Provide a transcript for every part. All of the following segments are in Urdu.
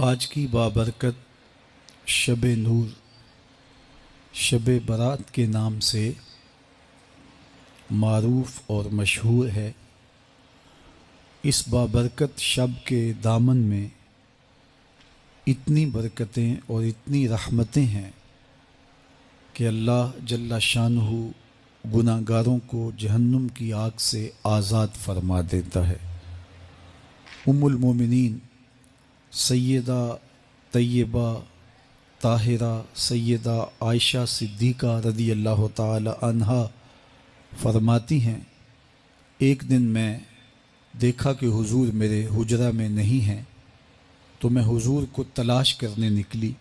آج کی بابرکت شب نور، شب برات کے نام سے معروف اور مشہور ہے۔ اس بابرکت شب کے دامن میں اتنی برکتیں اور اتنی رحمتیں ہیں کہ اللہ جل شانہ گناہ گاروں کو جہنم کی آگ سے آزاد فرما دیتا ہے۔ ام المومنین سیدہ طیبہ طاہرہ سیدہ عائشہ صدیقہ رضی اللہ تعالی عنہا فرماتی ہیں، ایک دن میں دیکھا کہ حضور میرے حجرہ میں نہیں ہیں، تو میں حضور کو تلاش کرنے نکلی۔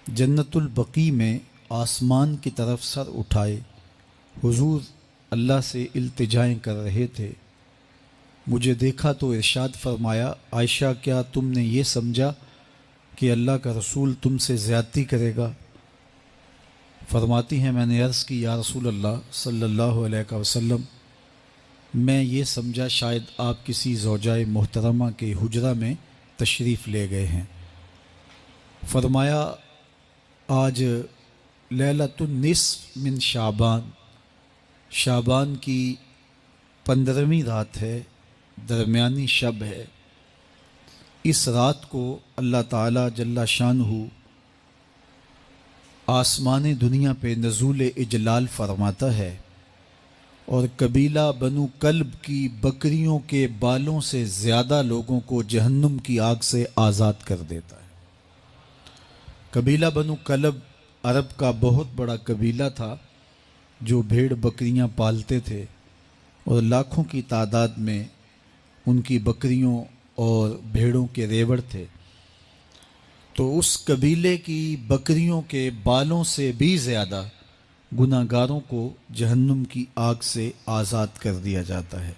جنت البقیع میں آسمان کی طرف سر اٹھائے حضور اللہ سے التجائیں کر رہے تھے۔ مجھے دیکھا تو ارشاد فرمایا، عائشہ کیا تم نے یہ سمجھا کہ اللہ کا رسول تم سے زیادتی کرے گا؟ فرماتی ہیں میں نے عرض کی، یا رسول اللہ صلی اللہ علیہ وسلم، میں یہ سمجھا شاید آپ کسی زوجائے محترمہ کے حجرہ میں تشریف لے گئے ہیں۔ فرمایا آج لیلۃ النصف من شعبان، شعبان کی 15ویں رات ہے، درمیانی شب ہے۔ اس رات کو اللہ تعالی جل شانہ آسمان دنیا پہ نزول اجلال فرماتا ہے اور قبیلہ بنو کلب کی بکریوں کے بالوں سے زیادہ لوگوں کو جہنم کی آگ سے آزاد کر دیتا ہے۔ قبیلہ بنو کلب عرب کا بہت بڑا قبیلہ تھا جو بھیڑ بکریاں پالتے تھے اور لاکھوں کی تعداد میں ان کی بکریوں اور بھیڑوں کے ریوڑ تھے۔ تو اس قبیلے کی بکریوں کے بالوں سے بھی زیادہ گناہ گاروں کو جہنم کی آگ سے آزاد کر دیا جاتا ہے۔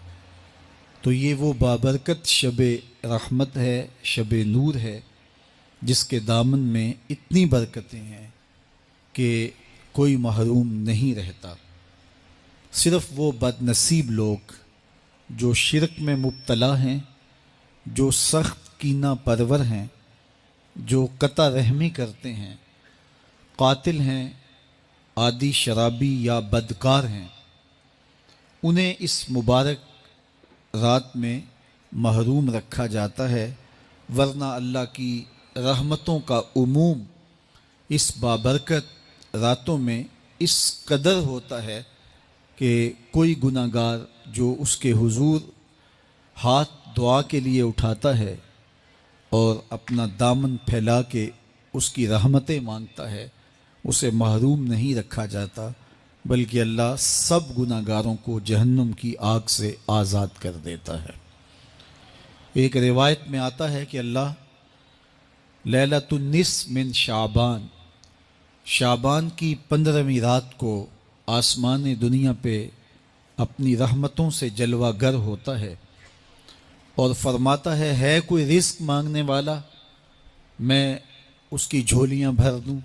تو یہ وہ بابرکت شب رحمت ہے، شب نور ہے، جس کے دامن میں اتنی برکتیں ہیں کہ کوئی محروم نہیں رہتا۔ صرف وہ بد نصیب لوگ جو شرک میں مبتلا ہیں، جو سخت کینہ پرور ہیں، جو قطع رحمی کرتے ہیں، قاتل ہیں، عادی شرابی یا بدکار ہیں، انہیں اس مبارک رات میں محروم رکھا جاتا ہے، ورنہ اللہ کی رحمتوں کا عموم اس بابرکت راتوں میں اس قدر ہوتا ہے کہ کوئی گناہ گار جو اس کے حضور ہاتھ دعا کے لیے اٹھاتا ہے اور اپنا دامن پھیلا کے اس کی رحمتیں مانگتا ہے، اسے محروم نہیں رکھا جاتا، بلکہ اللہ سب گناہ گاروں کو جہنم کی آگ سے آزاد کر دیتا ہے۔ ایک روایت میں آتا ہے کہ اللہ لیلۃ النصف من شعبان، شعبان کی 15ویں رات کو آسمان دنیا پہ اپنی رحمتوں سے جلوہ گر ہوتا ہے اور فرماتا ہے کوئی رزق مانگنے والا، میں اس کی جھولیاں بھر دوں،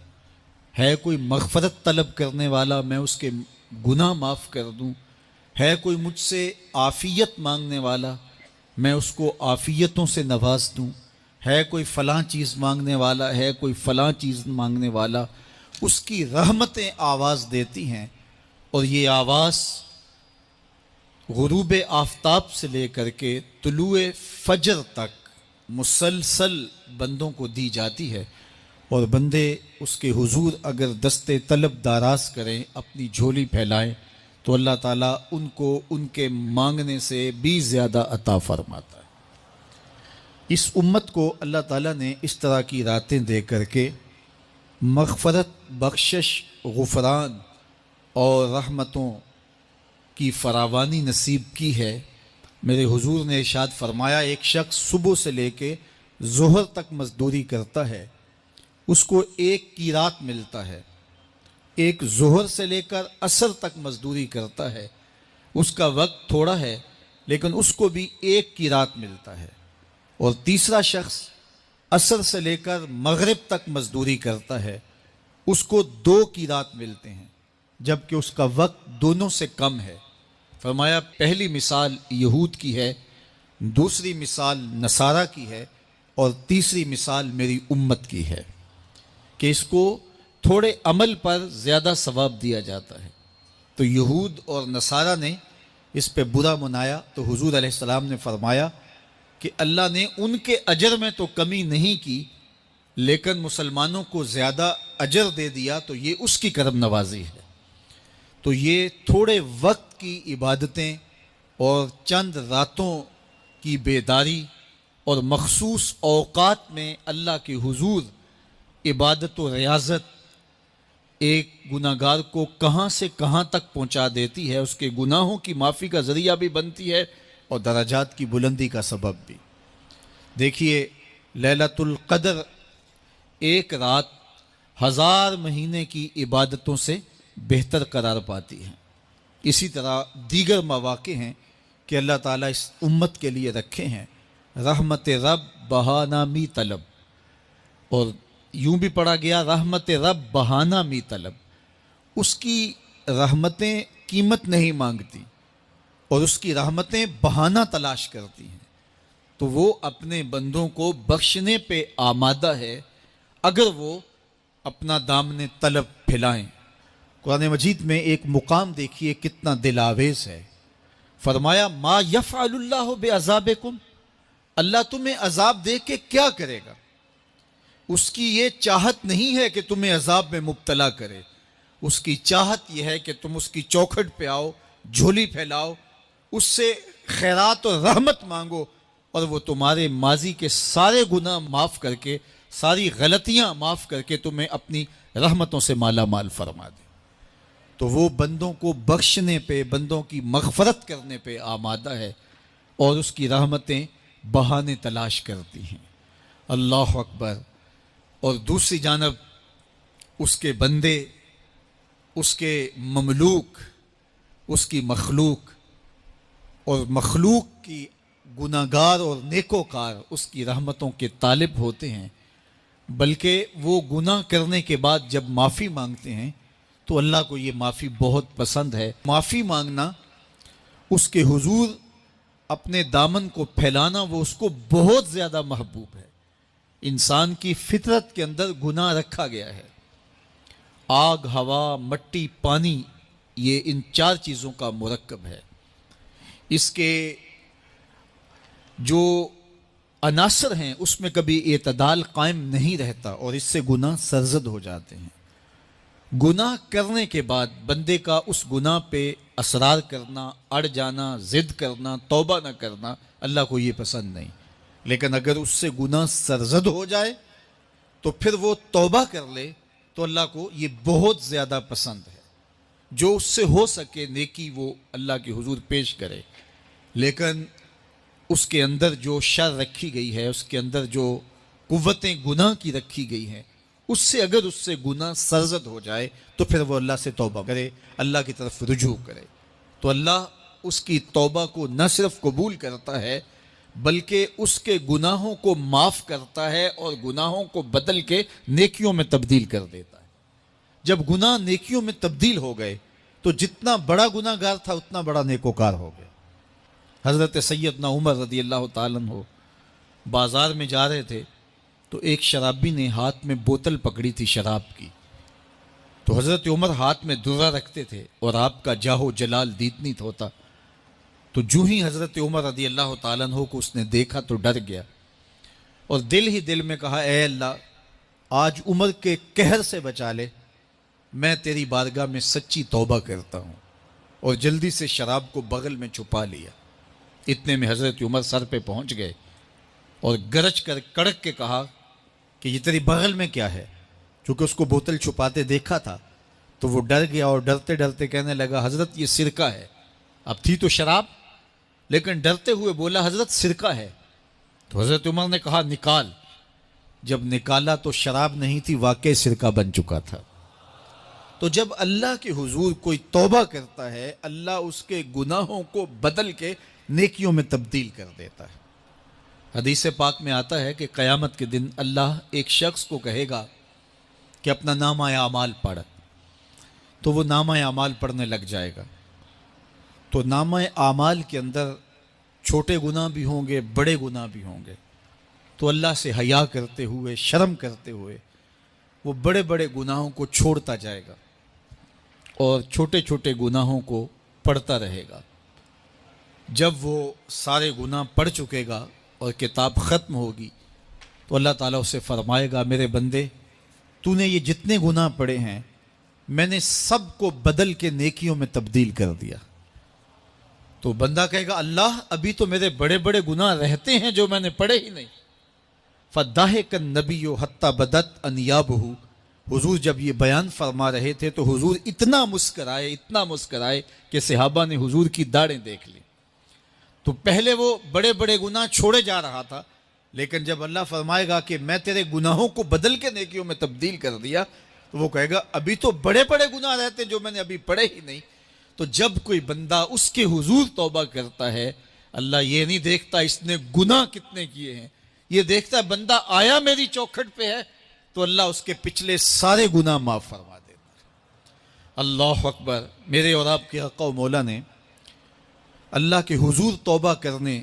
ہے کوئی مغفرت طلب کرنے والا، میں اس کے گناہ معاف کر دوں، ہے کوئی مجھ سے عافیت مانگنے والا، میں اس کو عافیتوں سے نواز دوں، ہے کوئی فلاں چیز مانگنے والا، ہے کوئی فلاں چیز مانگنے والا، اس کی رحمتیں آواز دیتی ہیں، اور یہ آواز غروب آفتاب سے لے کر کے طلوع فجر تک مسلسل بندوں کو دی جاتی ہے، اور بندے اس کے حضور اگر دست طلب دراز کریں، اپنی جھولی پھیلائیں، تو اللہ تعالیٰ ان کو ان کے مانگنے سے بھی زیادہ عطا فرماتا ہے۔ اس امت کو اللہ تعالیٰ نے اس طرح کی راتیں دے کر کے مغفرت، بخشش، غفران اور رحمتوں کی فراوانی نصیب کی ہے۔ میرے حضور نے ارشاد فرمایا، ایک شخص صبح سے لے کے ظہر تک مزدوری کرتا ہے، اس کو ایک قیراط ملتا ہے۔ ایک ظہر سے لے کر عصر تک مزدوری کرتا ہے، اس کا وقت تھوڑا ہے لیکن اس کو بھی ایک قیراط ملتا ہے۔ اور تیسرا شخص عصر سے لے کر مغرب تک مزدوری کرتا ہے، اس کو 2 قیراط ملتے ہیں، جبکہ اس کا وقت دونوں سے کم ہے۔ فرمایا پہلی مثال یہود کی ہے، دوسری مثال نصارہ کی ہے، اور تیسری مثال میری امت کی ہے کہ اس کو تھوڑے عمل پر زیادہ ثواب دیا جاتا ہے۔ تو یہود اور نصارہ نے اس پہ برا منایا تو حضور علیہ السلام نے فرمایا کہ اللہ نے ان کے اجر میں تو کمی نہیں کی، لیکن مسلمانوں کو زیادہ اجر دے دیا، تو یہ اس کی کرم نوازی ہے۔ تو یہ تھوڑے وقت کی عبادتیں اور چند راتوں کی بیداری اور مخصوص اوقات میں اللہ کے حضور عبادت و ریاضت ایک گناہ گار کو کہاں سے کہاں تک پہنچا دیتی ہے، اس کے گناہوں کی معافی کا ذریعہ بھی بنتی ہے اور درجات کی بلندی کا سبب بھی۔ دیکھیے لیلۃ القدر ایک رات 1000 مہینے کی عبادتوں سے بہتر قرار پاتی ہے۔ اسی طرح دیگر مواقع ہیں کہ اللہ تعالیٰ اس امت کے لیے رکھے ہیں، رحمت رب بہانہ می طلب، اور یوں بھی پڑھا گیا رحمت رب بہانہ می طلب۔ اس کی رحمتیں قیمت نہیں مانگتی اور اس کی رحمتیں بہانہ تلاش کرتی ہیں، تو وہ اپنے بندوں کو بخشنے پہ آمادہ ہے اگر وہ اپنا دامن طلب پھیلائیں۔ قرآن مجید میں ایک مقام دیکھیے کتنا دل آویز ہے، فرمایا ما یفعل اللہ بعذابکم، اللہ تمہیں عذاب دے کے کیا کرے گا؟ اس کی یہ چاہت نہیں ہے کہ تمہیں عذاب میں مبتلا کرے، اس کی چاہت یہ ہے کہ تم اس کی چوکھٹ پہ آؤ، جھولی پھیلاؤ، اس سے خیرات اور رحمت مانگو، اور وہ تمہارے ماضی کے سارے گناہ معاف کر کے، ساری غلطیاں معاف کر کے تمہیں اپنی رحمتوں سے مالا مال فرما دے۔ تو وہ بندوں کو بخشنے پہ، بندوں کی مغفرت کرنے پہ آمادہ ہے اور اس کی رحمتیں بہانے تلاش کرتی ہیں۔ اللہ اکبر۔ اور دوسری جانب اس کے بندے، اس کے مملوک، اس کی مخلوق، اور مخلوق کی گناہگار اور نیکوکار اس کی رحمتوں کے طالب ہوتے ہیں، بلکہ وہ گناہ کرنے کے بعد جب معافی مانگتے ہیں تو اللہ کو یہ معافی بہت پسند ہے۔ معافی مانگنا، اس کے حضور اپنے دامن کو پھیلانا، وہ اس کو بہت زیادہ محبوب ہے۔ انسان کی فطرت کے اندر گناہ رکھا گیا ہے، آگ، ہوا، مٹی، پانی، یہ ان 4 چیزوں کا مرکب ہے۔ اس کے جو عناصر ہیں اس میں کبھی اعتدال قائم نہیں رہتا اور اس سے گناہ سرزد ہو جاتے ہیں۔ گناہ کرنے کے بعد بندے کا اس گناہ پہ اصرار کرنا، اڑ جانا، ضد کرنا، توبہ نہ کرنا، اللہ کو یہ پسند نہیں۔ لیکن اگر اس سے گناہ سرزد ہو جائے تو پھر وہ توبہ کر لے تو اللہ کو یہ بہت زیادہ پسند ہے۔ جو اس سے ہو سکے نیکی وہ اللہ کے حضور پیش کرے، لیکن اس کے اندر جو شر رکھی گئی ہے، اس کے اندر جو قوتیں گناہ کی رکھی گئی ہیں، اس سے اگر اس سے گناہ سرزد ہو جائے تو پھر وہ اللہ سے توبہ کرے، اللہ کی طرف رجوع کرے، تو اللہ اس کی توبہ کو نہ صرف قبول کرتا ہے بلکہ اس کے گناہوں کو معاف کرتا ہے اور گناہوں کو بدل کے نیکیوں میں تبدیل کر دیتا ہے۔ جب گناہ نیکیوں میں تبدیل ہو گئے تو جتنا بڑا گناہ گار تھا اتنا بڑا نیکوکار ہو گیا۔ حضرت سیدنا عمر رضی اللہ تعالیٰ عنہ بازار میں جا رہے تھے تو ایک شرابی نے ہاتھ میں بوتل پکڑی تھی شراب کی، تو حضرت عمر ہاتھ میں درہ رکھتے تھے اور آپ کا جاہو جلال دیدنیت ہوتا، تو جو ہی حضرت عمر رضی اللہ تعالیٰ عنہ کو اس نے دیکھا تو ڈر گیا اور دل ہی دل میں کہا، اے اللہ آج عمر کے قہر سے بچا لے، میں تیری بارگاہ میں سچی توبہ کرتا ہوں، اور جلدی سے شراب کو بغل میں چھپا لیا۔ اتنے میں حضرت عمر سر پہ پہنچ گئے اور گرج کر کڑک کے کہا کہ یہ تیری بغل میں کیا ہے؟ چونکہ اس کو بوتل چھپاتے دیکھا تھا تو وہ ڈر گیا اور ڈرتے ڈرتے کہنے لگا، حضرت یہ سرکہ ہے۔ اب تھی تو شراب، لیکن ڈرتے ہوئے بولا، حضرت سرکہ ہے۔ تو حضرت عمر نے کہا، نکال۔ جب نکالا تو شراب نہیں تھی، واقعی سرکہ بن چکا تھا۔ تو جب اللہ کے حضور کوئی توبہ کرتا ہے، اللہ اس کے گناہوں کو بدل کے نیکیوں میں تبدیل کر دیتا ہے۔ حدیث پاک میں آتا ہے کہ قیامت کے دن اللہ ایک شخص کو کہے گا کہ اپنا نامہ اعمال پڑھ، تو وہ نامہ اعمال پڑھنے لگ جائے گا۔ تو نامہ اعمال کے اندر چھوٹے گناہ بھی ہوں گے، بڑے گناہ بھی ہوں گے، تو اللہ سے حیا کرتے ہوئے، شرم کرتے ہوئے وہ بڑے بڑے گناہوں کو چھوڑتا جائے گا اور چھوٹے چھوٹے گناہوں کو پڑھتا رہے گا۔ جب وہ سارے گناہ پڑھ چکے گا اور کتاب ختم ہوگی تو اللہ تعالیٰ اسے فرمائے گا، میرے بندے تو نے یہ جتنے گناہ پڑھے ہیں میں نے سب کو بدل کے نیکیوں میں تبدیل کر دیا۔ تو بندہ کہے گا، اللہ ابھی تو میرے بڑے بڑے گناہ رہتے ہیں جو میں نے پڑھے ہی نہیں۔ فَضَحِكَ النَّبِيُّ حَتَّى بَدَتْ أَنْيَابُهُ، حضور جب یہ بیان فرما رہے تھے تو حضور اتنا مسکرائے کہ صحابہ نے حضور کی داڑھیں دیکھ لی۔ تو پہلے وہ بڑے بڑے گناہ چھوڑے جا رہا تھا، لیکن جب اللہ فرمائے گا کہ میں تیرے گناہوں کو بدل کے نیکیوں میں تبدیل کر دیا، تو وہ کہے گا ابھی تو بڑے بڑے گناہ رہتے جو میں نے ابھی پڑھے ہی نہیں۔ تو جب کوئی بندہ اس کے حضور توبہ کرتا ہے، اللہ یہ نہیں دیکھتا اس نے گناہ کتنے کیے ہیں، یہ دیکھتا ہے بندہ آیا میری چوکھٹ پہ ہے تو اللہ اس کے پچھلے سارے گناہ معاف فرما دیتا ہے۔ اللہ اکبر۔ میرے اور آپ کے آقا و مولا نے اللہ کے حضور توبہ کرنے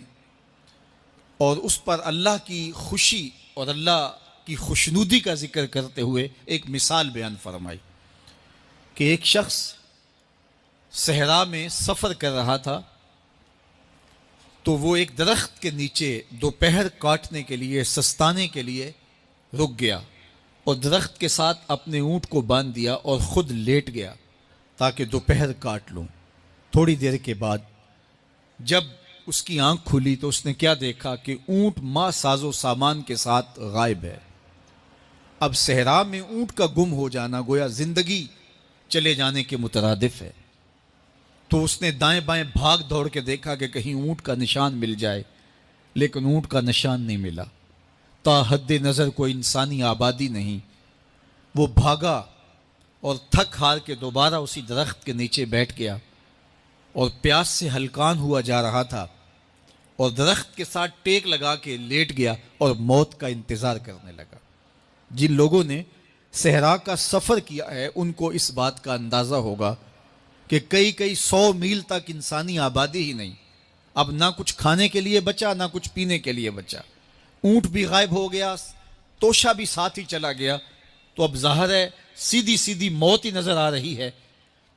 اور اس پر اللہ کی خوشی اور اللہ کی خوشنودی کا ذکر کرتے ہوئے ایک مثال بیان فرمائی کہ ایک شخص صحرا میں سفر کر رہا تھا، تو وہ ایک درخت کے نیچے دوپہر کاٹنے کے لیے، سستانے کے لیے رک گیا اور درخت کے ساتھ اپنے اونٹ کو باندھ دیا اور خود لیٹ گیا تاکہ دوپہر کاٹ لوں۔ تھوڑی دیر کے بعد جب اس کی آنکھ کھلی تو اس نے کیا دیکھا کہ اونٹ ماں ساز و سامان کے ساتھ غائب ہے۔ اب صحرا میں اونٹ کا گم ہو جانا گویا زندگی چلے جانے کے مترادف ہے۔ تو اس نے دائیں بائیں بھاگ دوڑ کے دیکھا کہ کہیں اونٹ کا نشان مل جائے، لیکن اونٹ کا نشان نہیں ملا۔ تا حد نظر کوئی انسانی آبادی نہیں۔ وہ بھاگا اور تھک ہار کے دوبارہ اسی درخت کے نیچے بیٹھ گیا اور پیاس سے ہلکان ہوا جا رہا تھا اور درخت کے ساتھ ٹیک لگا کے لیٹ گیا اور موت کا انتظار کرنے لگا۔ جن لوگوں نے صحرا کا سفر کیا ہے ان کو اس بات کا اندازہ ہوگا کہ کئی 100 میل تک انسانی آبادی ہی نہیں، اب نہ کچھ کھانے کے لیے بچا نہ کچھ پینے کے لیے بچا، اونٹ بھی غائب ہو گیا، توشا بھی ساتھ ہی چلا گیا، تو اب ظاہر ہے سیدھی موت ہی نظر آ رہی ہے۔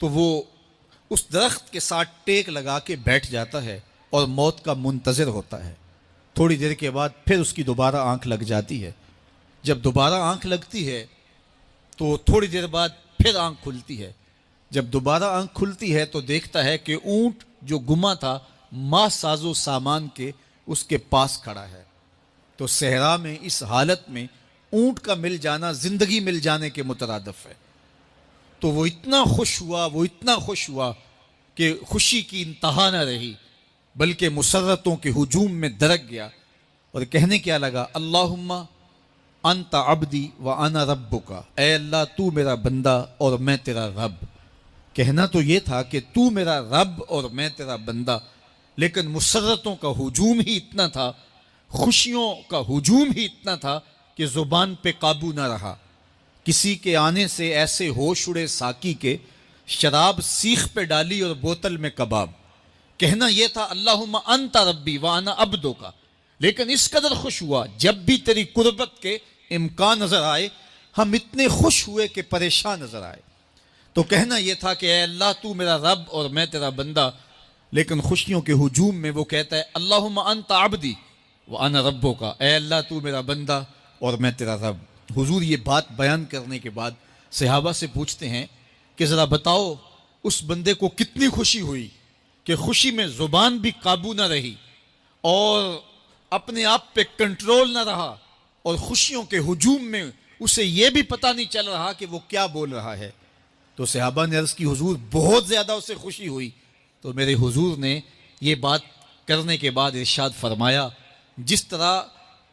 تو وہ اس درخت کے ساتھ ٹیک لگا کے بیٹھ جاتا ہے اور موت کا منتظر ہوتا ہے۔ تھوڑی دیر کے بعد پھر اس کی دوبارہ آنکھ لگ جاتی ہے۔ جب دوبارہ آنکھ لگتی ہے تو تھوڑی دیر بعد پھر آنکھ کھلتی ہے۔ جب دوبارہ آنکھ کھلتی ہے تو دیکھتا ہے کہ اونٹ جو گما تھا ماں ساز و سامان کے اس کے پاس کھڑا ہے۔ تو صحرا میں اس حالت میں اونٹ کا مل جانا زندگی مل جانے کے مترادف ہے۔ تو وہ اتنا خوش ہوا کہ خوشی کی انتہا نہ رہی، بلکہ مسرتوں کے ہجوم میں درک گیا اور کہنے کیا لگا، اللہم انت عبدی وانا ربک، اے اللہ تو میرا بندہ اور میں تیرا رب۔ کہنا تو یہ تھا کہ تو میرا رب اور میں تیرا بندہ، لیکن مسرتوں کا ہجوم ہی اتنا تھا، خوشیوں کا ہجوم ہی اتنا تھا کہ زبان پہ قابو نہ رہا۔ کسی کے آنے سے ایسے ہوش اڑے ساقی کے، شراب سیخ پہ ڈالی اور بوتل میں کباب۔ کہنا یہ تھا اللہم انت ربی وانا عبدک، لیکن اس قدر خوش ہوا جب بھی تیری قربت کے امکان نظر آئے ہم اتنے خوش ہوئے کہ پریشان نظر آئے۔ تو کہنا یہ تھا کہ اے اللہ تو میرا رب اور میں تیرا بندہ، لیکن خوشیوں کے ہجوم میں وہ کہتا ہے اللہم انت عبدی وانا ربک، اے اللہ تو میرا بندہ اور میں تیرا رب۔ حضور یہ بات بیان کرنے کے بعد صحابہ سے پوچھتے ہیں کہ ذرا بتاؤ اس بندے کو کتنی خوشی ہوئی کہ خوشی میں زبان بھی قابو نہ رہی اور اپنے آپ پہ کنٹرول نہ رہا، اور خوشیوں کے ہجوم میں اسے یہ بھی پتہ نہیں چل رہا کہ وہ کیا بول رہا ہے۔ تو صحابہ نے عرض کی حضور بہت زیادہ اسے خوشی ہوئی۔ تو میرے حضور نے یہ بات کرنے کے بعد ارشاد فرمایا، جس طرح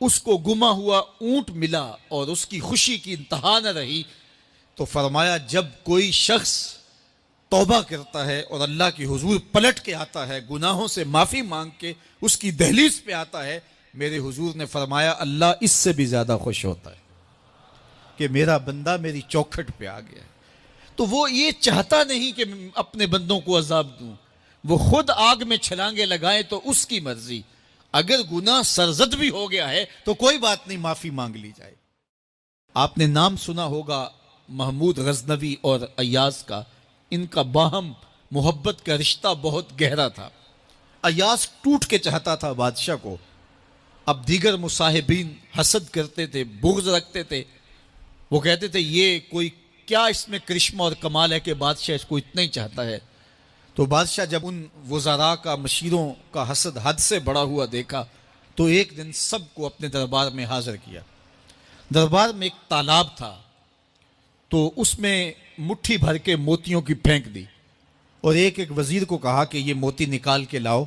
اس کو گما ہوا اونٹ ملا اور اس کی خوشی کی انتہا نہ رہی، تو فرمایا جب کوئی شخص توبہ کرتا ہے اور اللہ کی حضور پلٹ کے آتا ہے، گناہوں سے معافی مانگ کے اس کی دہلیز پہ آتا ہے، میرے حضور نے فرمایا اللہ اس سے بھی زیادہ خوش ہوتا ہے کہ میرا بندہ میری چوکھٹ پہ آ گیا ہے۔ تو وہ یہ چاہتا نہیں کہ اپنے بندوں کو عذاب دوں، وہ خود آگ میں چھلانگے لگائے تو اس کی مرضی، اگر گناہ سرزد بھی ہو گیا ہے تو کوئی بات نہیں، معافی مانگ لی جائے۔ آپ نے نام سنا ہوگا محمود غزنوی اور ایاز کا، ان کا باہم محبت کا رشتہ بہت گہرا تھا۔ ایاز ٹوٹ کے چاہتا تھا بادشاہ کو، اب دیگر مصاحبین حسد کرتے تھے، بغض رکھتے تھے، وہ کہتے تھے یہ کوئی کیا اس میں کرشمہ اور کمال ہے کہ بادشاہ اس کو اتنا ہی چاہتا ہے۔ تو بادشاہ جب ان وزراء کا، مشیروں کا حسد حد سے بڑا ہوا دیکھا تو ایک دن سب کو اپنے دربار میں حاضر کیا۔ دربار میں ایک تالاب تھا، تو اس میں مٹھی بھر کے موتیوں کی پھینک دی، اور ایک ایک وزیر کو کہا کہ یہ موتی نکال کے لاؤ،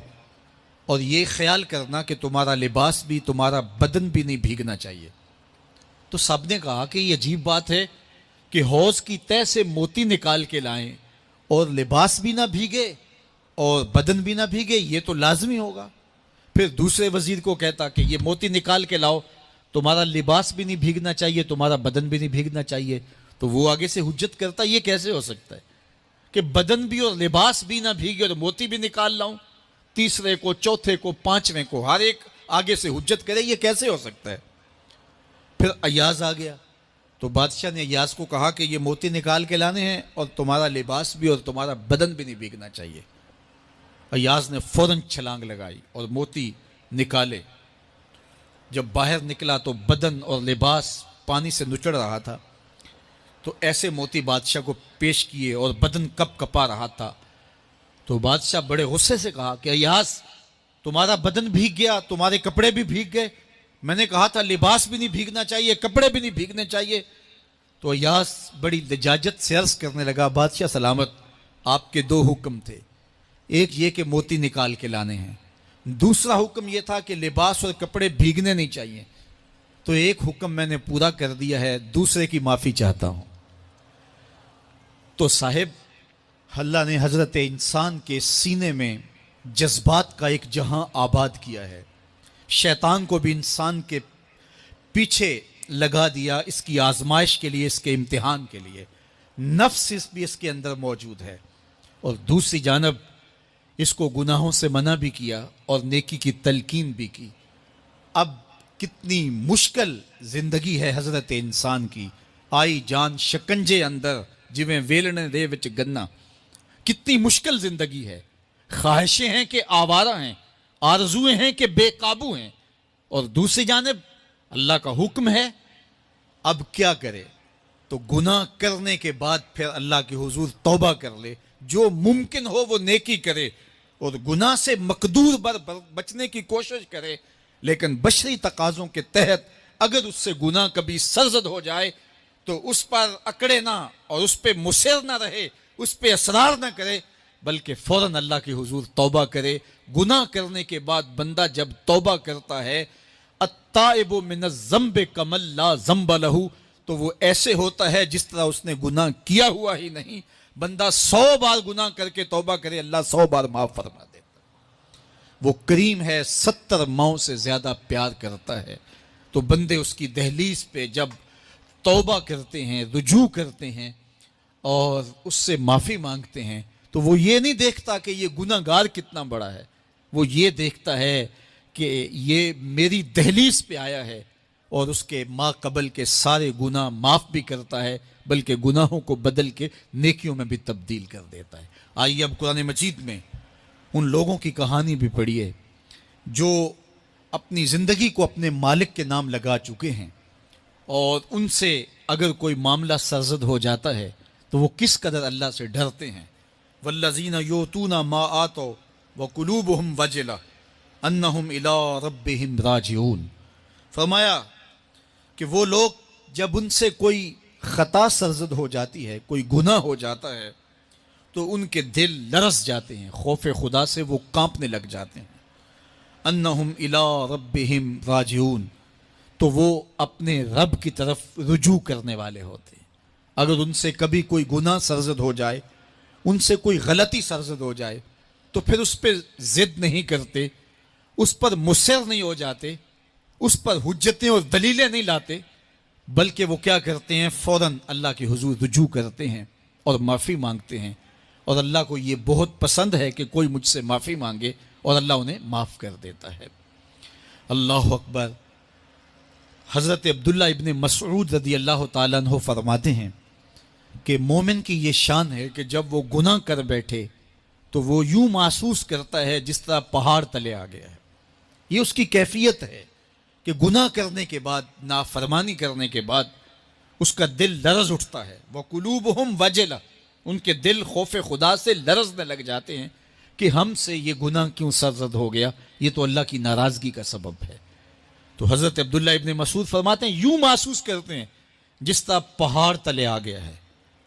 اور یہ خیال کرنا کہ تمہارا لباس بھی، تمہارا بدن بھی نہیں بھیگنا چاہیے۔ تو سب نے کہا کہ یہ عجیب بات ہے کہ حوض کی تہہ سے موتی نکال کے لائیں اور لباس بھی نہ بھیگے اور بدن بھی نہ بھیگے، یہ تو لازمی ہوگا۔ پھر دوسرے وزیر کو کہتا کہ یہ موتی نکال کے لاؤ، تمہارا لباس بھی نہیں بھیگنا چاہیے، تمہارا بدن بھی نہیں بھیگنا چاہیے۔ تو وہ آگے سے حجت کرتا یہ کیسے ہو سکتا ہے کہ بدن بھی اور لباس بھی نہ بھیگے اور موتی بھی نکال لاؤں؟ تیسرے کو، چوتھے کو، پانچویں کو، ہر ایک آگے سے حجت کرے، یہ کیسے ہو سکتا ہے؟ پھر ایاز آ گیا، تو بادشاہ نے ایاز کو کہا کہ یہ موتی نکال کے لانے ہیں اور تمہارا لباس بھی اور تمہارا بدن بھی نہیں بھیگنا چاہیے۔ ایاز نے فوراً چھلانگ لگائی اور موتی نکالے۔ جب باہر نکلا تو بدن اور لباس پانی سے نچڑ رہا تھا، تو ایسے موتی بادشاہ کو پیش کیے اور بدن کپ کپا رہا تھا۔ تو بادشاہ بڑے غصے سے کہا کہ ایاز، تمہارا بدن بھیگ گیا، تمہارے کپڑے بھی بھیگ گئے، میں نے کہا تھا لباس بھی نہیں بھیگنا چاہیے، کپڑے بھی نہیں بھیگنے چاہیے۔ تو ایاز بڑی لجاجت سے عرض کرنے لگا، بادشاہ سلامت، آپ کے دو حکم تھے، ایک یہ کہ موتی نکال کے لانے ہیں، دوسرا حکم یہ تھا کہ لباس اور کپڑے بھیگنے نہیں چاہیے، تو ایک حکم میں نے پورا کر دیا ہے، دوسرے کی معافی چاہتا ہوں۔ تو صاحب، اللہ نے حضرت انسان کے سینے میں جذبات کا ایک جہاں آباد کیا ہے، شیطان کو بھی انسان کے پیچھے لگا دیا، اس کی آزمائش کے لیے، اس کے امتحان کے لیے، نفس بھی اس کے اندر موجود ہے، اور دوسری جانب اس کو گناہوں سے منع بھی کیا اور نیکی کی تلقین بھی کی۔ اب کتنی مشکل زندگی ہے حضرت انسان کی، آئی جان شکنجے اندر جویں ویلنے دے وچ گنا، کتنی مشکل زندگی ہے، خواہشیں ہیں کہ آوارہ ہیں، آرزویں ہیں کہ بے قابو ہیں، اور دوسری جانب اللہ کا حکم ہے۔ اب کیا کرے؟ تو گناہ کرنے کے بعد پھر اللہ کے حضور توبہ کر لے، جو ممکن ہو وہ نیکی کرے، اور گناہ سے مقدور بچنے کی کوشش کرے، لیکن بشری تقاضوں کے تحت اگر اس سے گناہ کبھی سرزد ہو جائے تو اس پر اکڑے نہ اور اس پہ مصر نہ رہے، اس پہ اصرار نہ کرے، بلکہ فوراً اللہ کے حضور توبہ کرے۔ گناہ کرنے کے بعد بندہ جب توبہ کرتا ہے، التائب من الذنب کمن لا ذنب لہ، تو وہ ایسے ہوتا ہے جس طرح اس نے گناہ کیا ہوا ہی نہیں۔ بندہ 100 بار گناہ کر کے توبہ کرے، اللہ 100 بار معاف فرما دیتا۔ وہ کریم ہے، 70 ماؤں سے زیادہ پیار کرتا ہے۔ تو بندے اس کی دہلیز پہ جب توبہ کرتے ہیں، رجوع کرتے ہیں اور اس سے معافی مانگتے ہیں، تو وہ یہ نہیں دیکھتا کہ یہ گناہ گار کتنا بڑا ہے، وہ یہ دیکھتا ہے کہ یہ میری دہلیز پہ آیا ہے، اور اس کے ما قبل کے سارے گناہ معاف بھی کرتا ہے، بلکہ گناہوں کو بدل کے نیکیوں میں بھی تبدیل کر دیتا ہے۔ آئیے اب قرآن مجید میں ان لوگوں کی کہانی بھی پڑھیے جو اپنی زندگی کو اپنے مالک کے نام لگا چکے ہیں، اور ان سے اگر کوئی معاملہ سرزد ہو جاتا ہے تو وہ کس قدر اللہ سے ڈرتے ہیں۔ والذین یؤتون ما آتوا وقلوبہم وجلہ انہم الی ربہم راجعون، فرمایا کہ وہ لوگ جب ان سے کوئی خطا سرزد ہو جاتی ہے، کوئی گناہ ہو جاتا ہے، تو ان کے دل لرز جاتے ہیں، خوف خدا سے وہ کانپنے لگ جاتے ہیں۔ انہم الی ربہم راجعون، تو وہ اپنے رب کی طرف رجوع کرنے والے ہوتے ہیں۔ اگر ان سے کبھی کوئی گناہ سرزد ہو جائے، ان سے کوئی غلطی سرزد ہو جائے، تو پھر اس پہ ضد نہیں کرتے، اس پر مصر نہیں ہو جاتے، اس پر حجتیں اور دلیلیں نہیں لاتے، بلکہ وہ کیا کرتے ہیں؟ فوراً اللہ کے حضور رجوع کرتے ہیں اور معافی مانگتے ہیں، اور اللہ کو یہ بہت پسند ہے کہ کوئی مجھ سے معافی مانگے، اور اللہ انہیں معاف کر دیتا ہے۔ اللہ اکبر۔ حضرت عبداللہ ابن مسعود رضی اللہ تعالیٰ عنہ فرماتے ہیں کہ مومن کی یہ شان ہے کہ جب وہ گناہ کر بیٹھے تو وہ یوں محسوس کرتا ہے جس طرح پہاڑ تلے آ گیا ہے۔ یہ اس کی کیفیت ہے کہ گناہ کرنے کے بعد، نافرمانی کرنے کے بعد اس کا دل لرز اٹھتا ہے۔ وَقُلُوبُهُمْ وَجِلَةٌ، ان کے دل خوف خدا سے لرزنے لگ جاتے ہیں کہ ہم سے یہ گناہ کیوں سرزد ہو گیا، یہ تو اللہ کی ناراضگی کا سبب ہے۔ تو حضرت عبداللہ ابن مسعود فرماتے ہیں یوں محسوس کرتے ہیں جس طرح پہاڑ تلے آ گیا ہے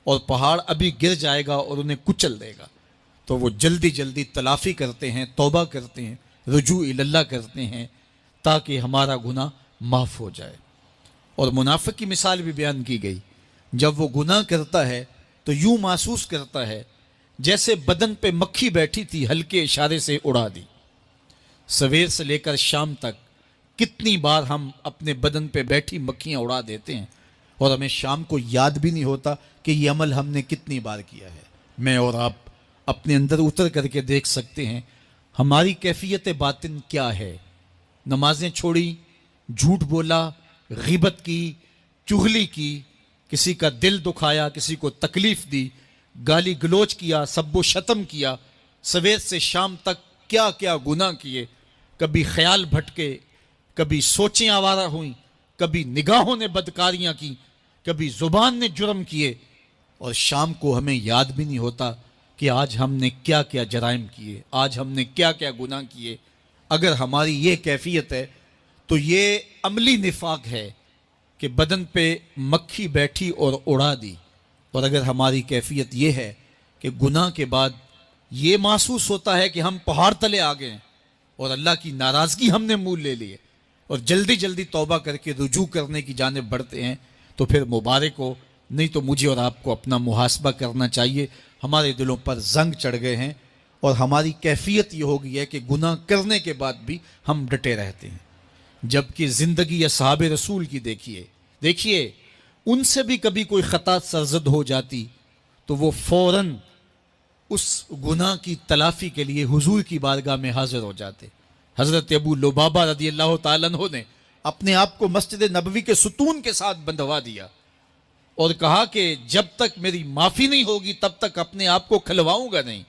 اور پہاڑ ابھی گر جائے گا اور انہیں کچل دے گا، تو وہ جلدی جلدی تلافی کرتے ہیں، توبہ کرتے ہیں، رجوع اللہ کرتے ہیں تاکہ ہمارا گناہ معاف ہو جائے۔ اور منافق کی مثال بھی بیان کی گئی، جب وہ گناہ کرتا ہے تو یوں محسوس کرتا ہے جیسے بدن پہ مکھی بیٹھی تھی، ہلکے اشارے سے اڑا دی۔ سویر سے لے کر شام تک کتنی بار ہم اپنے بدن پہ بیٹھی مکھیاں اڑا دیتے ہیں اور ہمیں شام کو یاد بھی نہیں ہوتا کہ یہ عمل ہم نے کتنی بار کیا ہے۔ میں اور آپ اپنے اندر اتر کر کے دیکھ سکتے ہیں ہماری کیفیت باطن کیا ہے۔ نمازیں چھوڑی، جھوٹ بولا، غیبت کی، چغلی کی، کسی کا دل دکھایا، کسی کو تکلیف دی، گالی گلوچ کیا، سب و شتم کیا، سویر سے شام تک کیا کیا گناہ کیے، کبھی خیال بھٹکے، کبھی سوچیں آوارہ ہوئیں، کبھی نگاہوں نے بدکاریاں کی، کبھی زبان نے جرم کیے، اور شام کو ہمیں یاد بھی نہیں ہوتا کہ آج ہم نے کیا کیا جرائم کیے، آج ہم نے کیا کیا گناہ کیے۔ اگر ہماری یہ کیفیت ہے تو یہ عملی نفاق ہے کہ بدن پہ مکھی بیٹھی اور اڑا دی۔ اور اگر ہماری کیفیت یہ ہے کہ گناہ کے بعد یہ محسوس ہوتا ہے کہ ہم پہاڑ تلے آ گئے ہیں اور اللہ کی ناراضگی ہم نے مول لے لی ہے اور جلدی جلدی توبہ کر کے رجوع کرنے کی جانب بڑھتے ہیں، تو پھر مبارک ہو، نہیں تو مجھے اور آپ کو اپنا محاسبہ کرنا چاہیے۔ ہمارے دلوں پر زنگ چڑھ گئے ہیں اور ہماری کیفیت یہ ہو گئی ہے کہ گناہ کرنے کے بعد بھی ہم ڈٹے رہتے ہیں، جبکہ زندگی اصحاب رسول کی دیکھیے ان سے بھی کبھی کوئی خطا سرزد ہو جاتی تو وہ فوراً اس گناہ کی تلافی کے لیے حضور کی بارگاہ میں حاضر ہو جاتے۔ حضرت ابو لبابہ رضی اللہ تعالیٰ عنہ نے اپنے آپ کو مسجد نبوی کے ستون کے ساتھ بندھوا دیا اور کہا کہ جب تک میری معافی نہیں ہوگی تب تک اپنے آپ کو کھلواؤں گا نہیں۔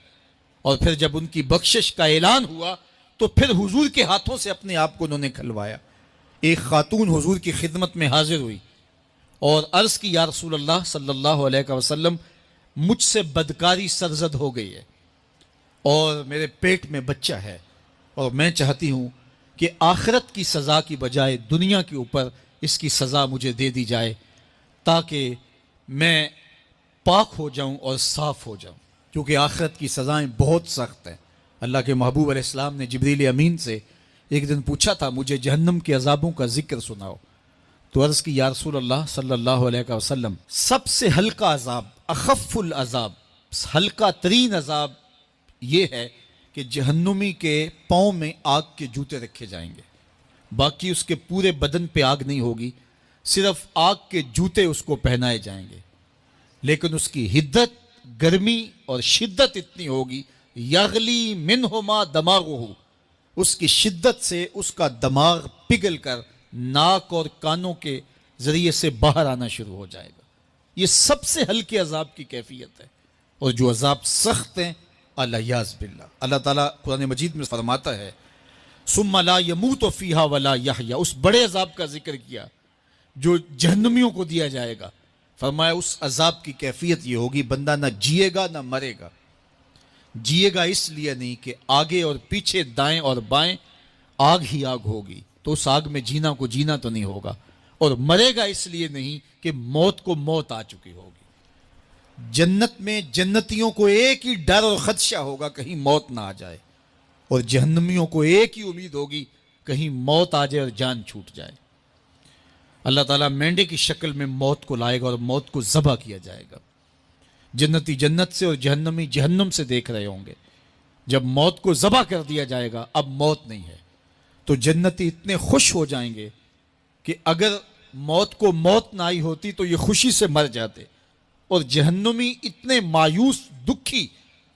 اور پھر جب ان کی بخشش کا اعلان ہوا تو پھر حضور کے ہاتھوں سے اپنے آپ کو انہوں نے کھلوایا۔ ایک خاتون حضور کی خدمت میں حاضر ہوئی اور عرض کی یا رسول اللہ صلی اللہ علیہ وسلم، مجھ سے بدکاری سرزد ہو گئی ہے اور میرے پیٹ میں بچہ ہے اور میں چاہتی ہوں کہ آخرت کی سزا کی بجائے دنیا کے اوپر اس کی سزا مجھے دے دی جائے تاکہ میں پاک ہو جاؤں اور صاف ہو جاؤں، کیونکہ آخرت کی سزائیں بہت سخت ہیں۔ اللہ کے محبوب علیہ السلام نے جبریل امین سے ایک دن پوچھا تھا مجھے جہنم کے عذابوں کا ذکر سناؤ، تو عرض کی یا رسول اللہ صلی اللہ علیہ وسلم، سب سے ہلکا عذاب، اخف العذاب، ہلکا ترین عذاب یہ ہے کہ جہنمی کے پاؤں میں آگ کے جوتے رکھے جائیں گے، باقی اس کے پورے بدن پہ آگ نہیں ہوگی، صرف آگ کے جوتے اس کو پہنائے جائیں گے، لیکن اس کی حدت، گرمی اور شدت اتنی ہوگی، یغلی منہما دماغہ، اس کی شدت سے اس کا دماغ پگھل کر ناک اور کانوں کے ذریعے سے باہر آنا شروع ہو جائے گا۔ یہ سب سے ہلکے عذاب کی کیفیت ہے، اور جو عذاب سخت ہیں الیاذ باللہ، اللہ تعالیٰ قرآن مجید میں فرماتا ہے ثم لا يموت فیہا ولا یحیا، اس بڑے عذاب کا ذکر کیا جو جہنمیوں کو دیا جائے گا، فرمایا اس عذاب کی کیفیت یہ ہوگی بندہ نہ جیے گا نہ مرے گا۔ جیے گا اس لیے نہیں کہ آگے اور پیچھے، دائیں اور بائیں آگ ہی آگ ہوگی، تو اس آگ میں جینا کو جینا تو نہیں ہوگا، اور مرے گا اس لیے نہیں کہ موت کو موت آ چکی ہوگی۔ جنت میں جنتیوں کو ایک ہی ڈر اور خدشہ ہوگا کہیں موت نہ آ جائے، اور جہنمیوں کو ایک ہی امید ہوگی کہیں موت آ جائے اور جان چھوٹ جائے۔ اللہ تعالیٰ مینڈے کی شکل میں موت کو لائے گا اور موت کو ذبح کیا جائے گا۔ جنتی جنت سے اور جہنمی جہنم سے دیکھ رہے ہوں گے، جب موت کو ذبح کر دیا جائے گا اب موت نہیں ہے، تو جنتی اتنے خوش ہو جائیں گے کہ اگر موت کو موت نہ آئی ہوتی تو یہ خوشی سے مر جاتے، اور جہنمی اتنے مایوس، دکھی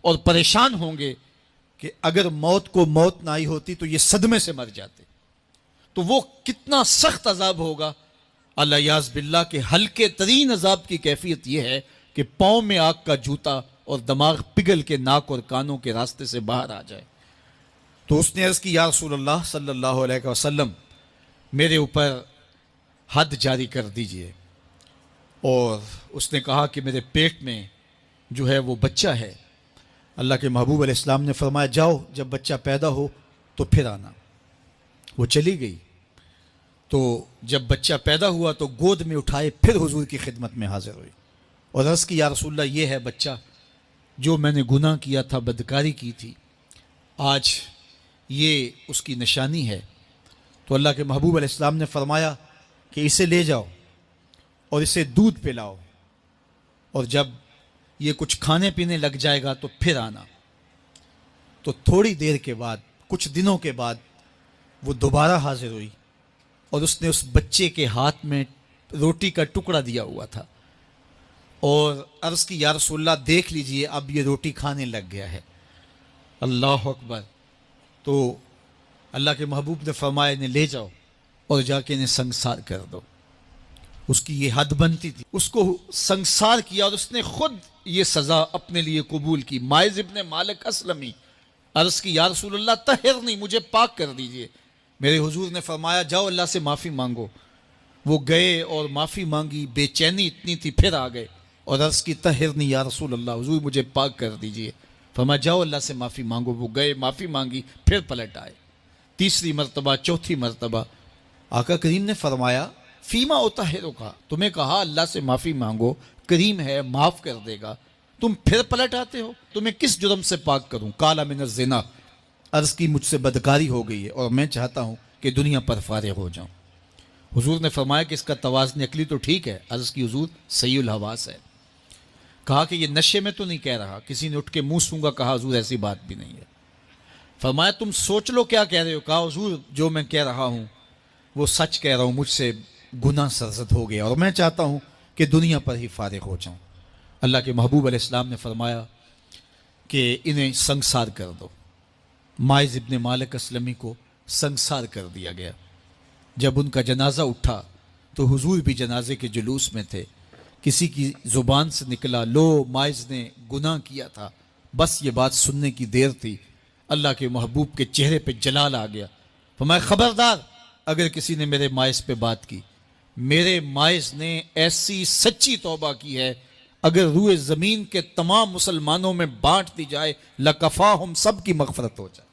اور پریشان ہوں گے کہ اگر موت کو موت نہ آئی ہوتی تو یہ صدمے سے مر جاتے۔ تو وہ کتنا سخت عذاب ہوگا. اللہ یاز باللہ کے ہلکے ترین عذاب کی کیفیت یہ ہے کہ پاؤں میں آگ کا جوتا اور دماغ پگھل کے ناک اور کانوں کے راستے سے باہر آ جائے. تو اس نے عرض کی یا رسول اللہ صلی اللہ علیہ وسلم میرے اوپر حد جاری کر دیجئے. اور اس نے کہا کہ میرے پیٹ میں جو ہے وہ بچہ ہے. اللہ کے محبوب علیہ السلام نے فرمایا جاؤ جب بچہ پیدا ہو تو پھر آنا. وہ چلی گئی. تو جب بچہ پیدا ہوا تو گود میں اٹھائے پھر حضور کی خدمت میں حاضر ہوئی اور عرض کی یا رسول اللہ یہ ہے بچہ جو میں نے گناہ کیا تھا، بدکاری کی تھی، آج یہ اس کی نشانی ہے. تو اللہ کے محبوب علیہ السلام نے فرمایا کہ اسے لے جاؤ اور اسے دودھ پلاؤ، اور جب یہ کچھ کھانے پینے لگ جائے گا تو پھر آنا. تو تھوڑی دیر کے بعد، کچھ دنوں کے بعد وہ دوبارہ حاضر ہوئی اور اس نے اس بچے کے ہاتھ میں روٹی کا ٹکڑا دیا ہوا تھا اور عرض کی یا رسول اللہ دیکھ لیجئے اب یہ روٹی کھانے لگ گیا ہے. اللہ اکبر. تو اللہ کے محبوب نے فرمایا انہیں لے جاؤ اور جا کے انہیں سنگسار کر دو. اس کی یہ حد بنتی تھی. اس کو سنگسار کیا اور اس نے خود یہ سزا اپنے لیے قبول کی. مائز ابن مالک اسلمی عرض کی یا رسول اللہ طہرنی، مجھے پاک کر دیجئے. میرے حضور نے فرمایا جاؤ اللہ سے معافی مانگو. وہ گئے اور معافی مانگی. بے چینی اتنی تھی پھر آ گئے اور عرض کی طہرنی یا رسول اللہ، حضور مجھے پاک کر دیجئے. فرمایا جاؤ اللہ سے معافی مانگو. وہ گئے، معافی مانگی، پھر پلٹ آئے. تیسری مرتبہ، چوتھی مرتبہ. آقا کریم نے فرمایا فیما اطہرک کا، تمہیں کہا اللہ سے معافی مانگو، کریم ہے معاف کر دے گا، تم پھر پلٹ آتے ہو، تمہیں کس جرم سے پاک کروں؟ قال من الزنا، عرض کی مجھ سے بدکاری ہو گئی ہے اور میں چاہتا ہوں کہ دنیا پر فارغ ہو جاؤں. حضور نے فرمایا کہ اس کا توازن عقلی تو ٹھیک ہے. عرض کی حضور صحیح الحواس ہے. کہا کہ یہ نشے میں تو نہیں کہہ رہا. کسی نے اٹھ کے منہ سونگا. کہا حضور ایسی بات بھی نہیں ہے. فرمایا تم سوچ لو کیا کہہ رہے ہو. کہا حضور جو میں کہہ رہا ہوں وہ سچ کہہ رہا ہوں، مجھ سے گناہ سرزد ہو گیا اور میں چاہتا ہوں کہ دنیا پر ہی فارغ ہو جاؤں. اللہ کے محبوب علیہ السلام نے فرمایا کہ انہیں سنگسار کر دو. مائز ابن مالک اسلمی کو سنگسار کر دیا گیا. جب ان کا جنازہ اٹھا تو حضور بھی جنازے کے جلوس میں تھے. کسی کی زبان سے نکلا لو مائز نے گناہ کیا تھا. بس یہ بات سننے کی دیر تھی، اللہ کے محبوب کے چہرے پہ جلال آ گیا. فرمایا خبردار اگر کسی نے میرے مائز پہ بات کی، میرے مائز نے ایسی سچی توبہ کی ہے اگر روئے زمین کے تمام مسلمانوں میں بانٹ دی جائے لکفاہم، سب کی مغفرت ہو جائے.